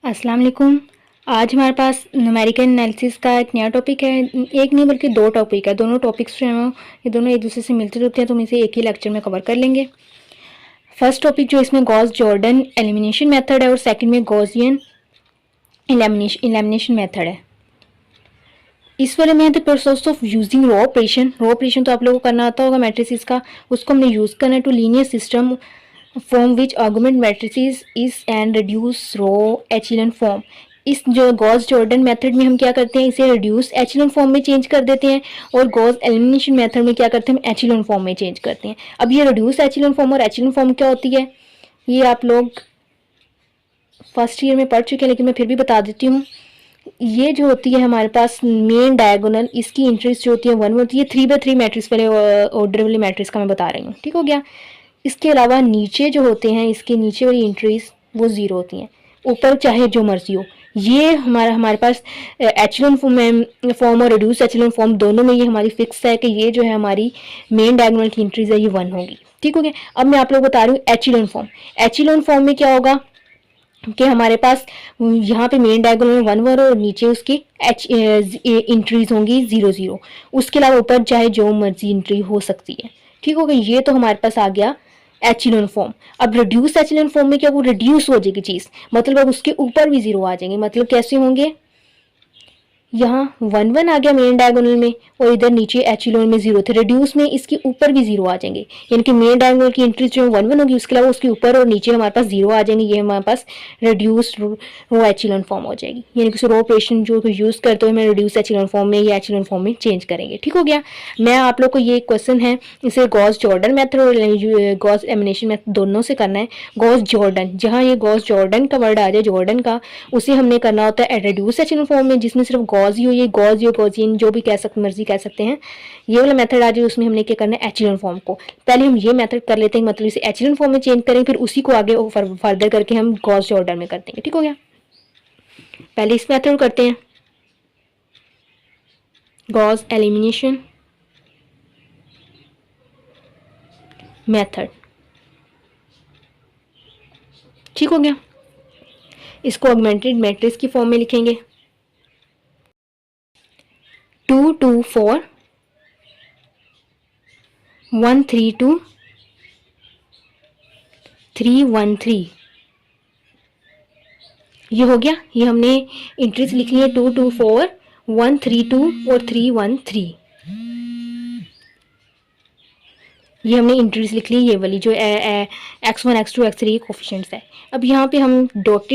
अस्सलाम वालेकुम। आज हमारे पास न्यूमेरिकल एनालिसिस का एक नया टॉपिक है। एक नहीं बल्कि दो टॉपिक है। दोनों टॉपिक्स जो हैं ये दोनों एक दूसरे से मिलते जुलते हैं, तो हम इसे एक ही लेक्चर में कवर कर लेंगे। फर्स्ट टॉपिक जो इसमें गॉस जॉर्डन एलिमिनेशन मेथड है और सेकंड में गॉसियन एलिमिनेशन मेथड है। इस वाले में the process of using row operation तो आप लोगों को करना आता होगा मैट्रिसेस का, उसको हमने यूज़ करना है to linear system form which augmented matrices is and reduce row echelon form. इस जो गॉस जॉर्डन मेथड में हम क्या करते हैं, इसे रिड्यूस एचेलॉन फॉर्म में चेंज कर देते हैं, और गॉस एलिमिनेशन मेथड में क्या करते हैं, हम एचेलॉन फॉर्म में चेंज करते हैं। अब ये रिड्यूस एचेलॉन फॉर्म और एचेलॉन फॉर्म क्या होती है, ये आप लोग फर्स्ट ईयर में पढ़ चुके हैं, लेकिन मैं फिर भी बता देती हूँ। ये जो होती है हमारे पास मेन डायगोनल, इसकी इंट्रीज जो होती है 1 होती है। 3/3 मैट्रिक्स वाले ऑर्डर वाले मैट्रिक्स का मैं बता रही हूँ, ठीक हो गया। इसके अलावा नीचे जो होते हैं, इसके नीचे वाली इंट्रीज वो 0 होती हैं, ऊपर चाहे जो मर्जी हो। ये हमारे पास एचेलॉन फॉर्म और रिड्यूस एचेलॉन फॉर्म दोनों में ये हमारी फिक्स है कि ये जो है हमारी मेन डायगोनल की इंट्रीज है, ये 1 होगी, ठीक हो गया। अब मैं आप लोग बता रही हूँ एचेलॉन फॉर्म। एचेलॉन फॉर्म में क्या होगा कि हमारे पास यहाँ पे मेन डायगोनल में 1 और नीचे उसकी इंट्रीज होंगी 0 0। उसके अलावा ऊपर चाहे जो मर्जी इंट्री हो सकती है, ठीक हो गया। ये तो हमारे पास आ गया एचेलॉन फॉर्म। अब रिड्यूस एचेलॉन फॉर्म में क्या, वो रिड्यूस हो जाएगी चीज़, मतलब अब उसके ऊपर भी 0 आ जाएंगे। मतलब कैसे होंगे, यहाँ 1 आ गया मेन डायगोनल में, और इधर नीचे एचेलॉन में 0 थे। रिड्यूस में इसके ऊपर भी 0 आ जाएंगे, यानी कि मेन डायगोनल की एंट्री जो 1 होगी, उसके अलावा उसके ऊपर और नीचे हमारे पास 0 आ जाएंगे। ये हमारे पास रिड्यूस रो एचेलॉन फॉर्म हो जाएगी, यानी कि रो ऑपरेशन जो यूज़ करते हुए हमें रिड्यूस एचेलॉन फॉर्म में या एचेलॉन फॉर्म में चेंज करेंगे, ठीक हो गया। मैं आप लोग को ये क्वेश्चन है, इसे गॉस जॉर्डन मेथड और गॉस एलिमिनेशन मेथड दोनों से करना है। गॉस जॉर्डन, जहाँ ये गॉस जॉर्डन का वर्ड आ जाए जॉर्डन का, उसे हमने करना होता है रिड्यूस एचेलॉन फॉर्म में, जिसमें सिर्फ गॉस ही हो, ये गॉस गॉसियन जो भी कह सकते मर्जी कह सकते हैं, ये वाला मेथड आ जाए, उसमें हमने क्या करना है एचेलॉन फॉर्म को। पहले हम ये मेथड कर लेते हैं, मतलब इसे एचेलॉन फॉर्म में चेंज करें, फिर उसी को आगे फर्दर करके हम गॉस जॉर्डन में कर देंगे, ठीक हो गया। पहले इस मेथड करते हैं, गॉस एलिमिनेशन मेथड, ठीक हो गया। इसको ऑगमेंटेड मैट्रिक्स की फॉर्म में लिखेंगे। 2 2 4 1 3 2 3 1 3, ये हो गया। ये हमने इंट्रीज लिखी है 2 2 4 1 3 2 और 3 1 3। ये हमने इंट्रीज लिख ली, ये वाली जो x1 x2 x3 कोफिशिएंट्स है। अब यहाँ पे हम डॉट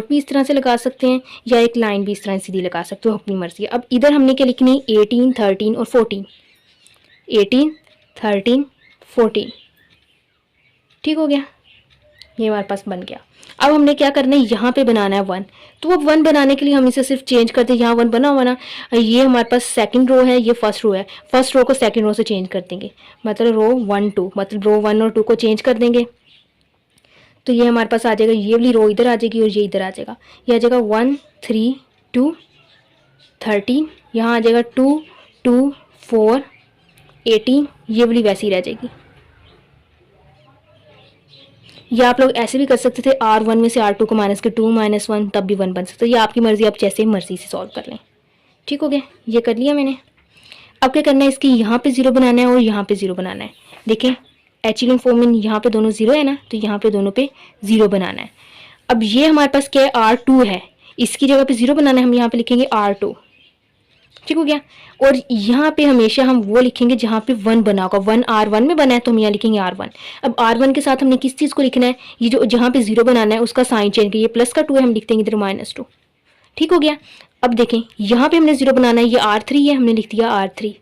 भी इस तरह से लगा सकते हैं, या एक लाइन भी इस तरह सीधी लगा सकते हो, अपनी मर्जी। अब इधर हमने क्या लिखनी है, 18 13 और 14, 18 13 14, ठीक हो गया। ये हमारे पास बन गया। अब हमने क्या करना है, यहाँ पे बनाना है 1। तो अब 1 बनाने के लिए हम इसे सिर्फ चेंज करते हैं, यहाँ 1 बना हुआ ना, ये हमारे पास सेकंड रो है, ये फर्स्ट रो है। फर्स्ट रो को सेकंड रो से चेंज कर देंगे, मतलब रो 1 2, मतलब रो 1 और 2 को चेंज कर देंगे। तो ये हमारे पास आ जाएगा, ये वाली रो इधर आ जाएगी और ये इधर आ जाएगा। ये आ जाएगा 1 3 2 13, यहाँ आ जाएगा 2 2 4 18, ये वाली वैसी रह जाएगी। या आप लोग ऐसे भी कर सकते थे, R1 में से R2 को माइनस के 2 - 1, तब भी 1 बन सकता है। ये आपकी मर्जी, आप जैसे मर्जी से सॉल्व कर लें, ठीक हो गया। ये कर लिया मैंने। अब क्या करना है, इसकी यहाँ पे 0 बनाना है और यहाँ पे 0 बनाना है। देखें एचेलॉन फॉर्म में यहाँ पे दोनों 0 है ना, तो यहाँ पे दोनों पे 0 बनाना है। अब ये हमारे पास क्या है, R2 है, इसकी जगह पे 0 बनाना है, हम यहाँ पे लिखेंगे R2, ठीक हो गया। और यहाँ पे हमेशा हम वो लिखेंगे जहाँ पे 1 बना होगा। 1 R1 में बना है तो हम यहाँ लिखेंगे R1। अब R1 के साथ हमने किस चीज़ को लिखना है, ये जो जहाँ पे 0 बनाना है उसका साइन चेंज करिए, प्लस का 2 है, हम लिख देंगे इधर -2, ठीक हो गया। अब देखें यहाँ पे हमने 0 बनाना है, ये R3 है, हमने लिख दिया R3,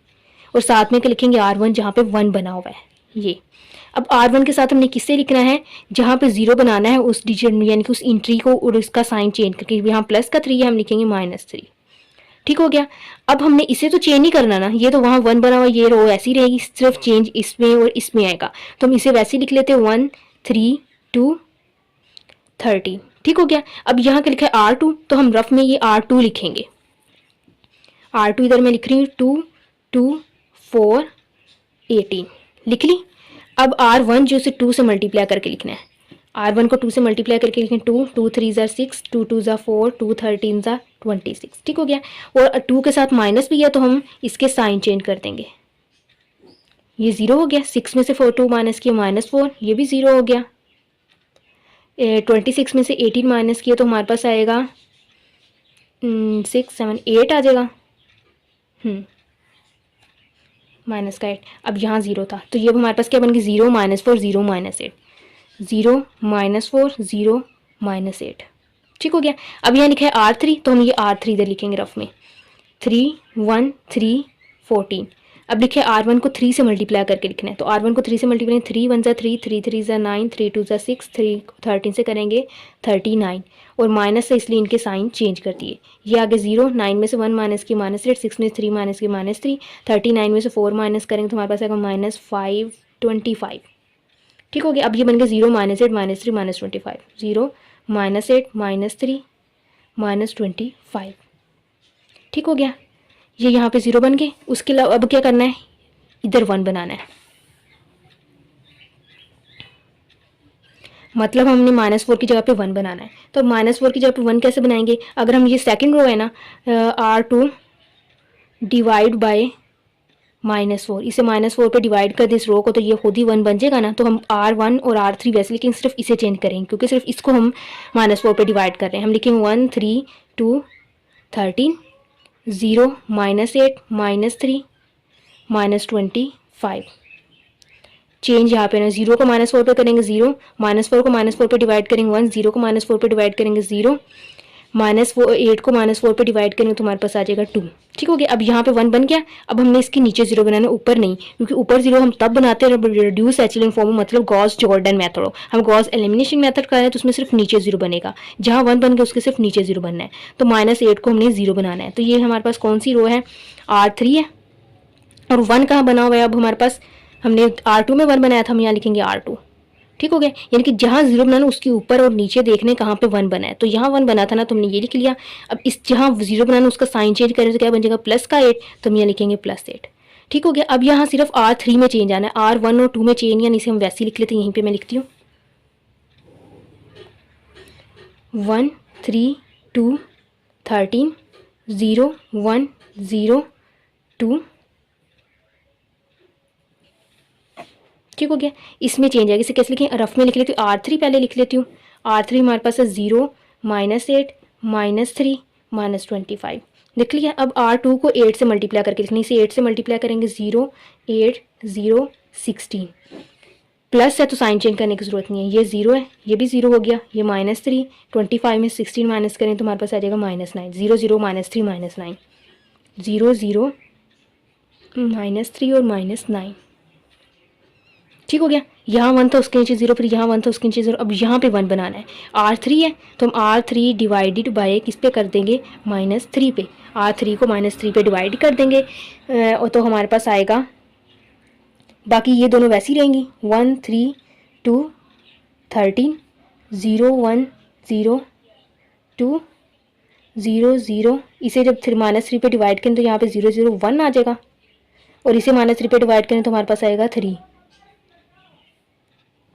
और साथ में क्या लिखेंगे R1 जहाँ पे 1 बना हुआ है ये। अब R1 के साथ हमने किससे लिखना है, जहाँ पे 0 बनाना है उस डिजिट यानी कि उस इंट्री को, और उसका साइन चेंज करके, यहाँ प्लस का 3 है, हम लिखेंगे -3, ठीक हो गया। अब हमने इसे तो चेंज नहीं करना ना, ये तो वहाँ 1 बना हुआ, ये रो ऐसी रहेगी, सिर्फ चेंज इसमें और इसमें आएगा। तो हम इसे वैसे लिख लेते हैं 1 3 2 13, ठीक हो गया। अब यहाँ क्या लिखा है R2, तो हम रफ में ये R2 लिखेंगे। R2 इधर मैं लिख रही हूँ 2 2 4 18, लिख ली। अब R1 जो इसे 2 से मल्टीप्लाई करके लिखना है, R1 को 2 से मल्टीप्लाई करके लिखें 2, 2 3 ज़ा 6, 2 2 ज़ा 4, 2 13 ज़ा 26। ठीक हो गया। और 2 के साथ माइनस भी है तो हम इसके साइन चेंज कर देंगे। ये 0 हो गया। 6 में से 2 माइनस किया -4, ये भी 0 हो गया। 26 में से 18 माइनस किया तो हमारे पास आएगा 6 7 8 आ जाएगा। माइनस का 8। अब यहाँ 0 था तो ये हमारे पास क्या बन गई 0 -4 0 -8, 0 -4 0 -8। ठीक हो गया। अब यहाँ लिखा है R3 तो हम ये R3 इधर लिखेंगे रफ में 3 1 3 14। अब लिखे R1 को 3 से मल्टीप्लाई करके लिखना है तो R1 को 3 से मल्टीप्लाई 3 1 ज़ा 3, 3 3 ज़ा 9, 3 2 ज़ा 6, 3 13 से करेंगे 39 और माइनस से इसलिए इनके साइन चेंज कर दिए। ये आगे 0, 9 में से 1 माइनस की -8, 6 में से 3 माइनस की -3, 39 में से 4 माइनस करेंगे तो हमारे पास आएगा -525। ठीक हो गया। अब ये बन गया 0 -8 -3 -25, 0 -8 -3 -25। ठीक हो गया। ये यहाँ पे 0 बन गए। उसके अलावा अब क्या करना है, इधर 1 बनाना है। मतलब हमने -4 की जगह पे 1 बनाना है। तो -4 की जगह पे 1 कैसे बनाएंगे, अगर हम ये सेकंड रो है ना R2 डिवाइड बाय -4, इसे -4 पे डिवाइड कर दे इस रो को तो ये खुद ही 1 बन जाएगा ना। तो हम R1 और R3 वैसे लेकिन सिर्फ इसे चेंज करेंगे क्योंकि सिर्फ इसको हम -4 पे डिवाइड कर रहे हैं। हम लिखेंगे 1 3 2 13 0 -8 -3 -25। चेंज यहाँ पे ना 0 को -4 पे करेंगे 0, -4 को -4 पे डिवाइड करेंगे 1, 0 को -4 पे डिवाइड करेंगे 0, -8 को -4 पे डिवाइड करेंगे तो हमारे पास आ जाएगा 2। ठीक हो गया। अब यहाँ पे 1 बन गया। अब हमने इसके नीचे 0 बनाना है, ऊपर नहीं, क्योंकि ऊपर 0 हम तब बनाते हैं रिड्यूस एचेलियन फॉर्म, मतलब गॉस जॉर्डन मेथड हो। हम गॉस एलिमिनेशन मेथड का है तो उसमें सिर्फ नीचे 0 बनेगा, जहाँ 1 बन गया उसके सिर्फ नीचे 0 बनना है। तो -8 को हमने 0 बनाना है। तो ये हमारे पास कौन सी रो है, R3 है। और 1 कहाँ बना हुआ है, अब हमारे पास हमने R2 में 1 बनाया था, हम यहाँ लिखेंगे R2। ठीक हो गया। यानी कि जहाँ 0 बनाना उसके ऊपर और नीचे देखने कहाँ पे 1 बना है। तो यहाँ 1 बना था ना तो हमने ये लिख लिया। अब इस जहाँ 0 बनाना उसका साइन चेंज करें तो क्या बन जाएगा प्लस का 8, तो हम यहाँ लिखेंगे +8। ठीक हो गया। अब यहाँ सिर्फ R3 में चेंज आना है, R1 और 2 में चेंज यानी इसे हम वैसे ही लिख लेते हैं। यहीं पर मैं लिखती हूँ 1 3 2 13 0 1 0 2। ठीक हो गया। इसमें चेंज आएगा, इसे कैसे लिखें, रफ में लिख लेती हूँ। R3 पहले लिख लेती हूँ। R3 हमारे पास है 0 -8 -3 -25 लिख लिया। अब R2 को 8 से मल्टीप्लाई करके लिखना, इसे 8 से मल्टीप्लाई करेंगे 0 8 0 16। प्लस है तो साइन चेंज करने की ज़रूरत नहीं है, ये 0 है, ये भी 0 हो गया। ये -3, 25 में 16 माइनस करें तो हमारे पास आ जाएगा -9, 0 0 -3 -9, 0 0 -3 और -9। ठीक हो गया। यहाँ 1 था उसके नीचे 0, फिर यहाँ 1 था उसके नीचे 0। अब यहाँ पे 1 बनाना है। R3 है तो हम R3 डिवाइडेड बाय किस पे कर देंगे, -3 पे। R3 को -3 पे डिवाइड कर देंगे और तो हमारे पास आएगा, बाकी ये दोनों वैसी रहेंगी 1 3 2 13 0 1 0 2 0 0। इसे जब -3 पे डिवाइड करें तो यहाँ पे 0 0 1 आ जाएगा और इसे -3 पे डिवाइड करें तो हमारे पास आएगा 3।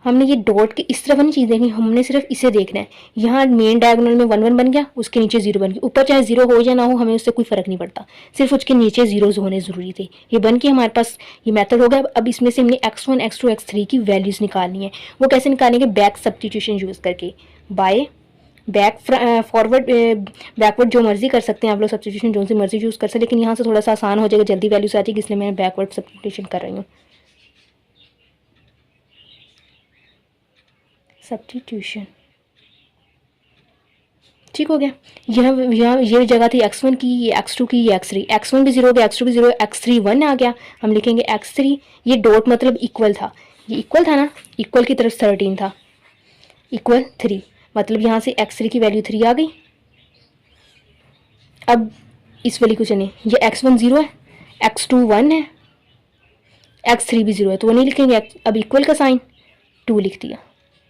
हमने ये डॉट के इस तरफ नहीं चीज़ देखनी, हमने सिर्फ इसे देखना है। यहाँ मेन डायगोनल में 1 1 बन गया, उसके नीचे 0 बन गया। ऊपर चाहे 0 हो या ना हो हमें उससे कोई फ़र्क नहीं पड़ता, सिर्फ उसके नीचे 0 होने ज़रूरी थे। ये बन के हमारे पास ये मेथड हो गया। अब इसमें से हमने x1 x2 x3 की वैल्यूज़ निकालनी है। वो कैसे निकालेंगे, बैक सब्स्टिट्यूशन यूज़ करके, बाय बैक फॉरवर्ड बैकवर्ड जो मर्जी कर सकते हैं आप लोग, सब्स्टिट्यूशन जो सी मर्जी यूज़ कर सकते हैं, लेकिन यहाँ से थोड़ा सा आसान हो जाएगा, जल्दी वैल्यूज आ जाएगी, इसलिए मैं बैकवर्ड सब्स्टिट्यूशन कर रही हूँ। सब्स्टिट्यूशन ठीक हो गया। यहाँ ये जगह थी x1 की, ये x2 की, ये x3, x1 भी 0 हो गया, x2 भी 0, x3 1 आ गया। हम लिखेंगे x3, ये डॉट मतलब इक्वल था, ये इक्वल था ना, इक्वल की तरफ 13 था, इक्वल 3, मतलब यहाँ से x3 की वैल्यू 3 आ गई। अब इस वाली को चलिए, ये x1 0 है, x2 1 है, x3 भी 0 है तो वो नहीं लिखेंगे। अब इक्वल का साइन 2 लिख दिया,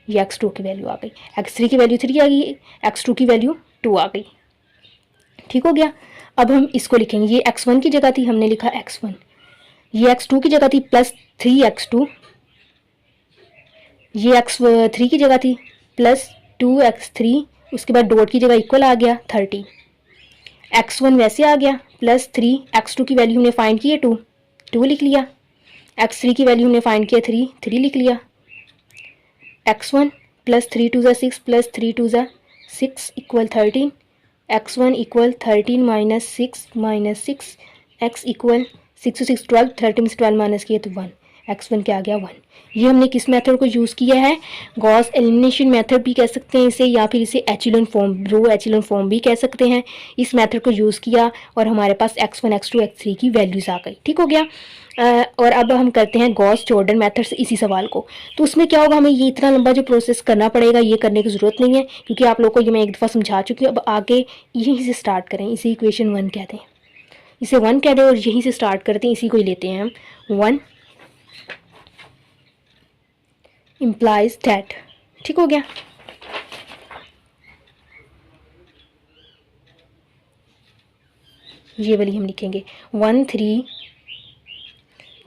ये x2 की वैल्यू आ गई, x3 की वैल्यू 3 आ गई, x2 की वैल्यू 2 आ गई। ठीक हो गया। अब हम इसको लिखेंगे, ये x1 की जगह थी, हमने लिखा x1, ये x2 की जगह थी +3x2, ये x3 की जगह थी प्लस 2x3, उसके बाद डॉट की जगह इक्वल आ गया 30, x1 वैसे आ गया प्लस 3, x2 की वैल्यू हमने फाइंड की है 2, 2 लिख लिया, x3 की वैल्यू हमने फाइंड किया 3, 3 लिख लिया, x1 plus 3 2 6 plus 3 2 6 equal 13, x1 equal 13 minus 6 x equal 6 6 12, 30 में से 12 माइनस किया तो 1, x1 क्या आ गया 1। ये हमने किस मेथड को यूज़ किया है, गॉस एलिमिनेशन मेथड भी कह सकते हैं इसे, या फिर इसे एचेलॉन फॉर्म, रो एचेलॉन फॉर्म भी कह सकते हैं। इस मेथड को यूज़ किया और हमारे पास x1 x2 x3 की वैल्यूज़ आ गई। ठीक हो गया। और अब हम करते हैं गॉस जॉर्डन मेथड से इसी सवाल को। तो उसमें क्या होगा, हमें ये इतना लंबा जो प्रोसेस करना पड़ेगा ये करने की ज़रूरत नहीं है, क्योंकि आप लोगों को ये मैं एक दफ़ा समझा चुकी हूँ। अब आगे यहीं से स्टार्ट करें, इसे इक्वेशन 1 कहते हैं, इसे 1 कहते हैं और यहीं से स्टार्ट करते हैं, इसी को ही लेते हैं हम। 1 इम्प्लाइज दैट। ठीक हो गया। ये वाली हम लिखेंगे 1 3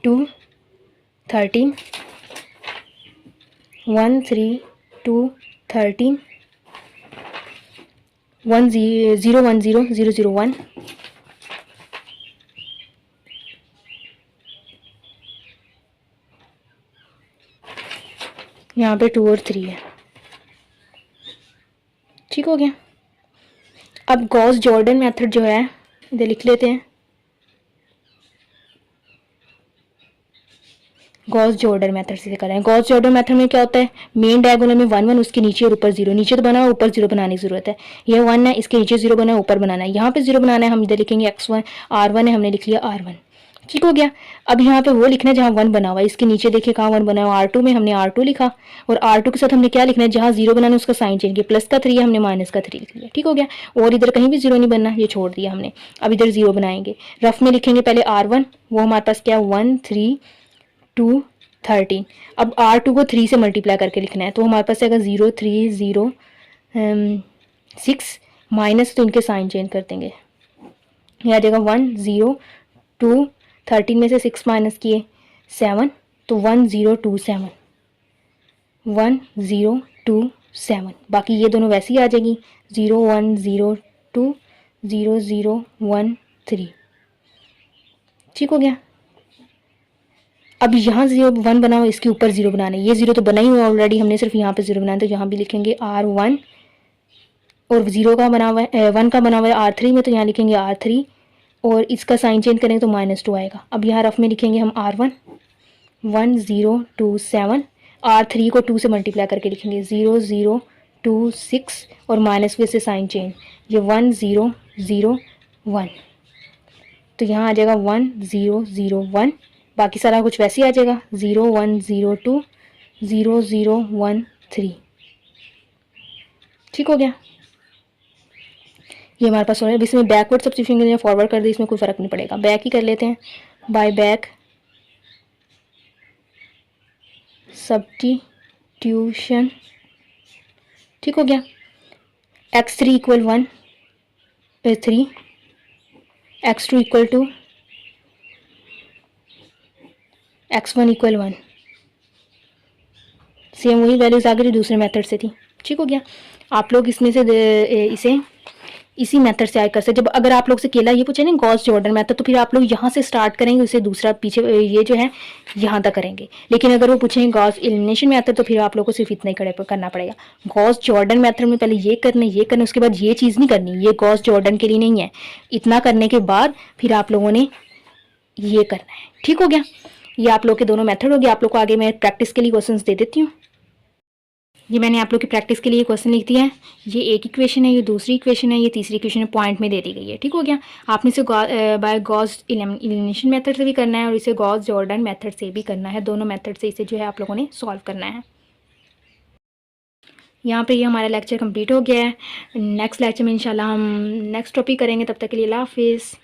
2 13, 1 3 2 13, 1 0 1 0 0 0 1, यहाँ पे 2 और 3 है। ठीक हो गया। अब गॉस जॉर्डन मेथड जो है इधर लिख लेते हैं, गॉस जॉर्डन मेथड से कर रहे हैं। गॉस जॉर्डन मेथड में क्या होता है, मेन डायगोनल में 1 1, उसके नीचे और ऊपर 0, नीचे तो बना है ऊपर 0 बनाने की जरूरत है। ये 1 है, इसके नीचे 0 बना है ऊपर बनाना है, यहाँ पे 0 बनाना है, हम इधर लिखेंगे x1, r1 है हमने लिख लिया r1। ठीक हो गया। अब यहाँ पे वो लिखना है जहाँ 1 बना हुआ है, इसके नीचे देखिए कहाँ 1 बना हुआ है, r2 में हमने r2 लिखा, और r2 के साथ हमने क्या लिखना है, जहाँ 0 बनाना है उसका साइन चेंज किया, प्लस का 3 है हमने माइनस का 3 लिख लिया। ठीक हो गया। और इधर कहीं भी 0 नहीं बनना, ये छोड़ दिया हमने। अब इधर 0 बनाएंगे, रफ में लिखेंगे पहले r1, वो हमारे पास क्या 1 3 2 13। अब r2 को 3 से मल्टीप्लाई करके लिखना है, तो हमारे पास आएगा 0 3 0 6, माइनस तो इनके साइन चेंज कर देंगे, यह आ जाएगा 1 0 2, 13 में से 6 माइनस किए 7, तो 1 0 2 7, 1 0 2 7। बाकी ये दोनों वैसे ही आ जाएगी, 0 1 0 2 0 0 1 3। ठीक हो गया। अब यहाँ 0 1 बना हुआ, इसके ऊपर 0 बनाना है, ये 0 तो बना ही हुआ ऑलरेडी, हमने सिर्फ यहाँ पे 0 बनाना है, तो यहाँ भी लिखेंगे r1, और 0 का बना हुआ है 1 का बना हुआ है r3 में, तो यहाँ लिखेंगे r3, और इसका साइन चेंज करेंगे तो -2 आएगा। अब यहाँ रफ में लिखेंगे हम r1 1 0 2 7, r3 को 2 से मल्टीप्लाई करके लिखेंगे 0 0 2 6, और माइनस में से साइन चेंज, ये 1 0 0 1, तो यहाँ आ जाएगा 1 0 0 1। बाकी सारा कुछ वैसे ही आ जाएगा, 0 1 0 2 0 0 1 3। ठीक हो गया। ये हमारे पास हो रहा है। इसमें बैकवर्ड सब्स्टिट्यूशन या फॉरवर्ड कर दे, इसमें कोई फ़र्क नहीं पड़ेगा, बैक ही कर लेते हैं, बाय बैक सब्स्टिट्यूशन। ठीक हो गया। x3 equal 1 3, x2 equal 2, x1 equal 1, same वही वैल्यूज आ गई दूसरे मेथड से थी। ठीक हो गया। आप लोग इसमें से इसे इसी मेथड से आए कर सकते। जब अगर आप लोग से केला ये पूछे ना गॉस जॉर्डन मेथड, तो फिर आप लोग यहाँ से स्टार्ट करेंगे, उसे दूसरा पीछे ये जो है यहाँ तक करेंगे। लेकिन अगर वो पूछेंगे गॉस एलिमिनेशन मेथड, तो फिर आप लोग को सिर्फ इतना ही करना पड़ेगा। गॉस जॉर्डन मेथड में पहले ये करना, उसके बाद ये चीज़ नहीं करनी, ये गॉस जॉर्डन के लिए नहीं है। इतना करने के बाद फिर आप लोगों ने ये करना है। ठीक हो गया। ये आप लोग के दोनों मेथड हो गए। आप लोग को आगे मैं प्रैक्टिस के लिए क्वेश्चन दे देती हूँ। ये मैंने आप लोग की प्रैक्टिस के लिए क्वेश्चन लिख दिया है। ये एक इक्वेशन है, ये दूसरी इक्वेशन है, ये तीसरी इक्वेशन है, पॉइंट में दे दी गई है। ठीक हो गया। आपने इसे बाय गॉस एलिमिनेशन मेथड से भी करना है और इसे गॉस जॉर्डन मेथड से भी करना है। दोनों मेथड से इसे जो है आप लोगों ने सॉल्व करना है। यहाँ पे ये हमारा लेक्चर कंप्लीट हो गया है। नेक्स्ट लेक्चर में इंशाल्लाह हम नेक्स्ट टॉपिक करेंगे। तब तक के लिए अल्लाह हाफिज़।